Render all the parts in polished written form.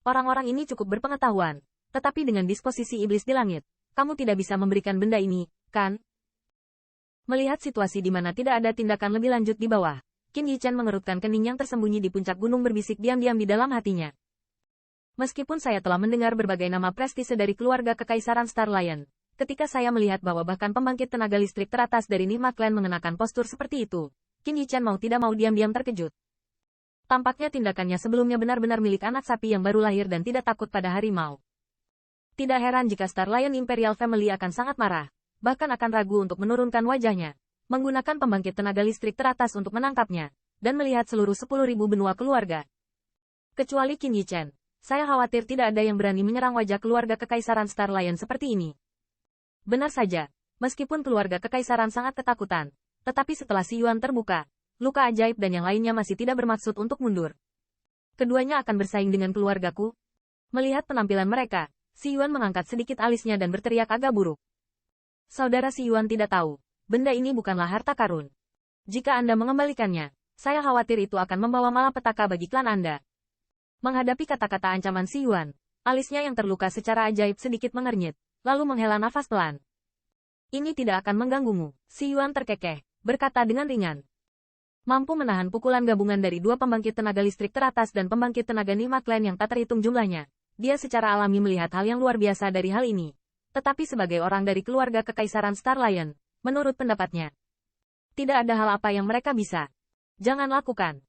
Orang-orang ini cukup berpengetahuan. Tetapi dengan disposisi iblis di langit, kamu tidak bisa memberikan benda ini, kan? Melihat situasi di mana tidak ada tindakan lebih lanjut di bawah, Qin Yichen mengerutkan kening yang tersembunyi di puncak gunung berbisik diam-diam di dalam hatinya. Meskipun saya telah mendengar berbagai nama prestise dari keluarga Kekaisaran Star Lion, ketika saya melihat bahwa bahkan pembangkit tenaga listrik teratas dari Nihma Clan mengenakan postur seperti itu, Qin Yichen mau tidak mau diam-diam terkejut. Tampaknya tindakannya sebelumnya benar-benar milik anak sapi yang baru lahir dan tidak takut pada harimau. Tidak heran jika Star Lion Imperial Family akan sangat marah, bahkan akan ragu untuk menurunkan wajahnya, menggunakan pembangkit tenaga listrik teratas untuk menangkapnya, dan melihat seluruh 10.000 benua keluarga. Kecuali Qin Yichen, saya khawatir tidak ada yang berani menyerang wajah keluarga Kekaisaran Star Lion seperti ini. Benar saja, meskipun keluarga Kekaisaran sangat ketakutan, tetapi setelah Si Yuan terbuka, luka ajaib dan yang lainnya masih tidak bermaksud untuk mundur. Keduanya akan bersaing dengan keluargaku. Melihat penampilan mereka, Si Yuan mengangkat sedikit alisnya dan berteriak agak buruk. Saudara Si Yuan tidak tahu, benda ini bukanlah harta karun. Jika Anda mengembalikannya, saya khawatir itu akan membawa malapetaka bagi klan Anda. Menghadapi kata-kata ancaman Si Yuan, alisnya yang terluka secara ajaib sedikit mengernyit, lalu menghela nafas pelan. Ini tidak akan mengganggumu, Si Yuan terkekeh, berkata dengan ringan. Mampu menahan pukulan gabungan dari dua pembangkit tenaga listrik teratas dan pembangkit tenaga Nihma Clan yang tak terhitung jumlahnya. Dia secara alami melihat hal yang luar biasa dari hal ini. Tetapi sebagai orang dari keluarga Kekaisaran Star Lion, menurut pendapatnya, tidak ada hal apa yang mereka bisa. Jangan lakukan.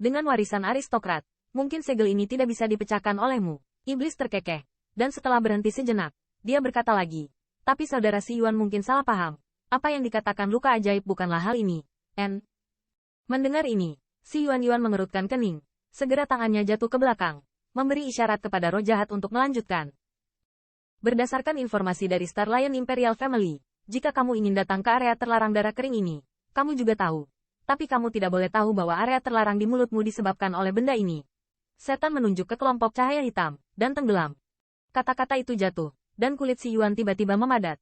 Dengan warisan aristokrat, mungkin segel ini tidak bisa dipecahkan olehmu. Iblis terkekeh. Dan setelah berhenti sejenak, dia berkata lagi. Tapi saudara Si Yuan mungkin salah paham. Apa yang dikatakan luka ajaib bukanlah hal ini. Mendengar ini, Si Yuan mengerutkan kening. Segera tangannya jatuh ke belakang, memberi isyarat kepada roh jahat untuk melanjutkan. Berdasarkan informasi dari Star Lion Imperial Family, jika kamu ingin datang ke area terlarang darah kering ini, kamu juga tahu. Tapi kamu tidak boleh tahu bahwa area terlarang di mulutmu disebabkan oleh benda ini. Setan menunjuk ke kelompok cahaya hitam, dan tenggelam. Kata-kata itu jatuh, dan kulit Si Yuan tiba-tiba memadat.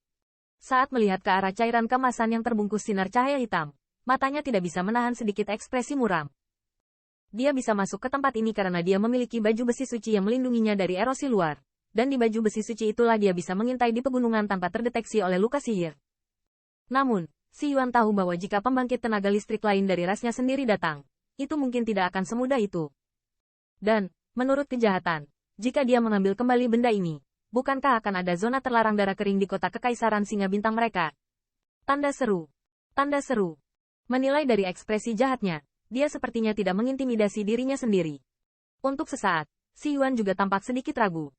Saat melihat ke arah cairan kemasan yang terbungkus sinar cahaya hitam, matanya tidak bisa menahan sedikit ekspresi muram. Dia bisa masuk ke tempat ini karena dia memiliki baju besi suci yang melindunginya dari erosi luar. Dan di baju besi suci itulah dia bisa mengintai di pegunungan tanpa terdeteksi oleh luka sihir. Namun, Si Yuan tahu bahwa jika pembangkit tenaga listrik lain dari rasnya sendiri datang, itu mungkin tidak akan semudah itu. Dan, menurut kejahatan, jika dia mengambil kembali benda ini, bukankah akan ada zona terlarang darah kering di kota Kekaisaran Singa Bintang mereka? Tanda seru. Tanda seru. Menilai dari ekspresi jahatnya, dia sepertinya tidak mengintimidasi dirinya sendiri. Untuk sesaat, Si Yuan juga tampak sedikit ragu.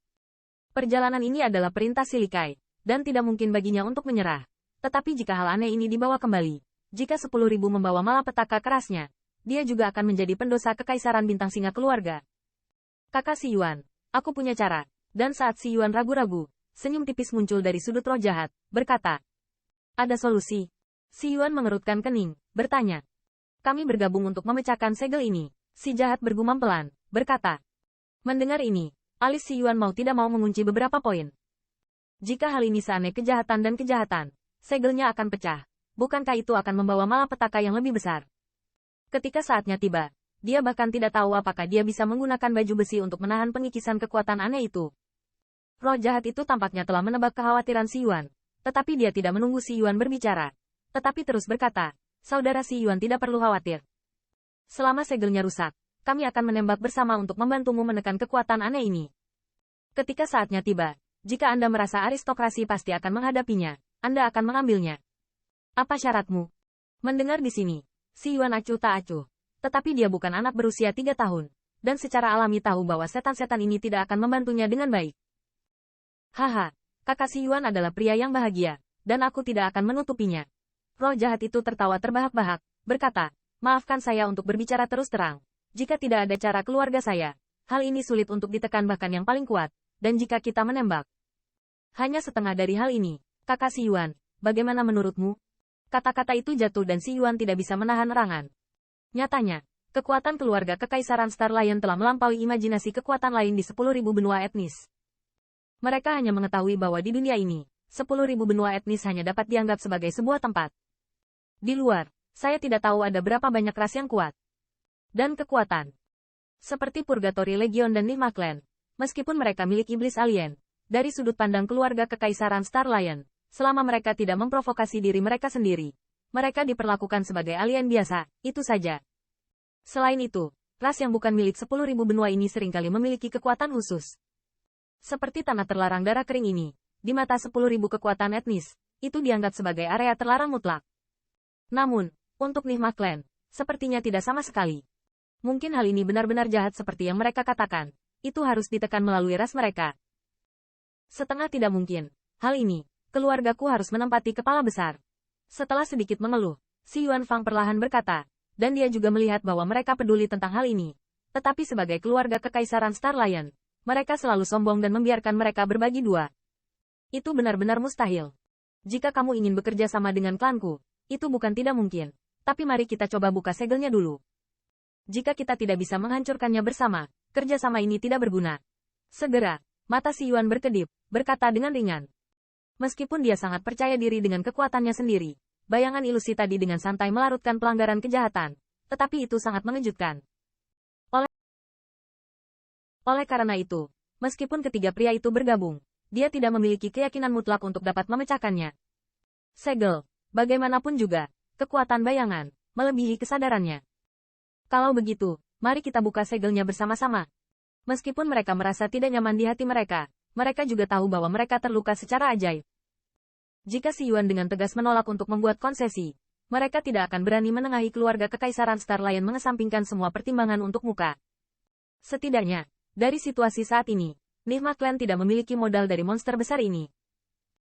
Perjalanan ini adalah perintah Silikai, dan tidak mungkin baginya untuk menyerah. Tetapi jika hal aneh ini dibawa kembali, jika 10.000 membawa malapetaka kerasnya, dia juga akan menjadi pendosa Kekaisaran Bintang Singa keluarga. Kakak Si Yuan, aku punya cara. Dan saat Si Yuan ragu-ragu, senyum tipis muncul dari sudut roh jahat, berkata, ada solusi. Si Yuan mengerutkan kening, bertanya. Kami bergabung untuk memecahkan segel ini. Si jahat bergumam pelan, berkata. Mendengar ini, alis Si Yuan mau tidak mau mengunci beberapa poin. Jika hal ini seaneh kejahatan dan kejahatan, segelnya akan pecah. Bukankah itu akan membawa malapetaka yang lebih besar? Ketika saatnya tiba, dia bahkan tidak tahu apakah dia bisa menggunakan baju besi untuk menahan pengikisan kekuatan aneh itu. Roh jahat itu tampaknya telah menebak kekhawatiran Si Yuan, tetapi dia tidak menunggu Si Yuan berbicara. Tetapi terus berkata, saudara Si Yuan tidak perlu khawatir. Selama segelnya rusak, kami akan menembak bersama untuk membantumu menekan kekuatan aneh ini. Ketika saatnya tiba, jika Anda merasa aristokrasi pasti akan menghadapinya, Anda akan mengambilnya. Apa syaratmu? Mendengar di sini, Si Yuan acuh tak acuh. Tetapi dia bukan anak berusia 3 tahun, dan secara alami tahu bahwa setan-setan ini tidak akan membantunya dengan baik. Haha, kakak Si Yuan adalah pria yang bahagia, dan aku tidak akan menutupinya. Roh jahat itu tertawa terbahak-bahak, berkata, maafkan saya untuk berbicara terus terang. Jika tidak ada cara keluarga saya, hal ini sulit untuk ditekan bahkan yang paling kuat, dan jika kita menembak. Hanya setengah dari hal ini, kakak Si Yuan, bagaimana menurutmu? Kata-kata itu jatuh dan Si Yuan tidak bisa menahan erangan. Nyatanya, kekuatan keluarga Kekaisaran Star Lion telah melampaui imajinasi kekuatan lain di 10.000 benua etnis. Mereka hanya mengetahui bahwa di dunia ini, 10.000 benua etnis hanya dapat dianggap sebagai sebuah tempat. Di luar, saya tidak tahu ada berapa banyak ras yang kuat. Dan kekuatan. Seperti Purgatory Legion dan Nihma Clan, Meskipun mereka milik iblis alien, dari sudut pandang keluarga Kekaisaran Star Lion, selama mereka tidak memprovokasi diri mereka sendiri, mereka diperlakukan sebagai alien biasa, itu saja. Selain itu, ras yang bukan milik 10.000 benua ini seringkali memiliki kekuatan khusus. Seperti tanah terlarang darah kering ini, di mata 10.000 kekuatan etnis, itu dianggap sebagai area terlarang mutlak. Namun, untuk Nihma Clan, sepertinya tidak sama sekali. Mungkin hal ini benar-benar jahat seperti yang mereka katakan, itu harus ditekan melalui ras mereka. Setengah tidak mungkin, hal ini, keluargaku harus menempati kepala besar. Setelah sedikit mengeluh, si Yuan Fang perlahan berkata, dan dia juga melihat bahwa mereka peduli tentang hal ini. Tetapi sebagai keluarga Kekaisaran Star Lion, mereka selalu sombong dan membiarkan mereka berbagi dua. Itu benar-benar mustahil. Jika kamu ingin bekerja sama dengan klanku, itu bukan tidak mungkin. Tapi mari kita coba buka segelnya dulu. Jika kita tidak bisa menghancurkannya bersama, kerjasama ini tidak berguna. Segera, mata si Yuan berkedip, berkata dengan ringan. Meskipun dia sangat percaya diri dengan kekuatannya sendiri, bayangan ilusi tadi dengan santai melarutkan pelanggaran kejahatan, tetapi itu sangat mengejutkan. Oleh karena itu, meskipun ketiga pria itu bergabung, dia tidak memiliki keyakinan mutlak untuk dapat memecahkannya. Segel, bagaimanapun juga, kekuatan bayangan, melebihi kesadarannya. Kalau begitu, mari kita buka segelnya bersama-sama. Meskipun mereka merasa tidak nyaman di hati mereka, mereka juga tahu bahwa mereka terluka secara ajaib. Jika si Yuan dengan tegas menolak untuk membuat konsesi, mereka tidak akan berani menengahi keluarga Kekaisaran Star Lion mengesampingkan semua pertimbangan untuk muka. Setidaknya, dari situasi saat ini, Nihma Clan tidak memiliki modal dari monster besar ini.